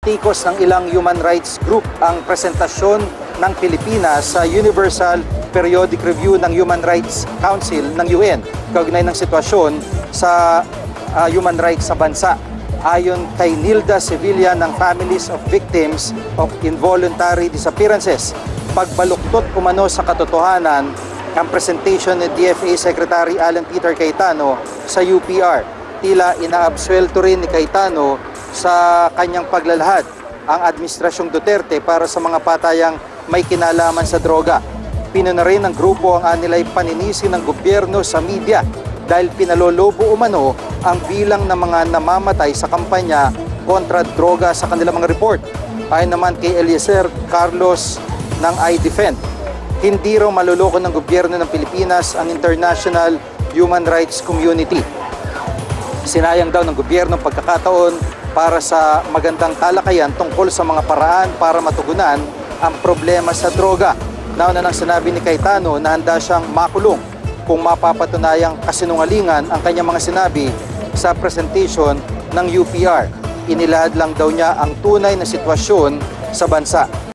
Pinitikos ng ilang human rights group ang presentasyon ng Pilipinas sa Universal Periodic Review ng Human Rights Council ng UN kaugnay ng sitwasyon sa human rights sa bansa. Ayon kay Nilda Sevilla ng Families of Victims of Involuntary Disappearances, pagbaluktot umano sa katotohanan ang presentation ni DFA Secretary Alan Peter Cayetano sa UPR. Tila inaabsuelto rin ni Cayetano sa kanyang paglalahad ang Administrasyong Duterte para sa mga patayang may kinalaman sa droga. Pinuna rin ng grupo ang anilay paninisi ng gobyerno sa media dahil pinalolobo umano ang bilang ng mga namamatay sa kampanya kontra droga sa kanilang mga report. Ayon naman kay Eliezer Carlos ng iDefend, hindi raw maluloko ng gobyerno ng Pilipinas ang international human rights community. Sinayang daw ng gobyerno ang pagkakataon para sa magandang talakayan tungkol sa mga paraan para matugunan ang problema sa droga. Nauna nang sinabi ni Cayetano na handa siyang makulong kung mapapatunayang kasinungalingan ang kanyang mga sinabi sa presentation ng UPR. Inilahad lang daw niya ang tunay na sitwasyon sa bansa.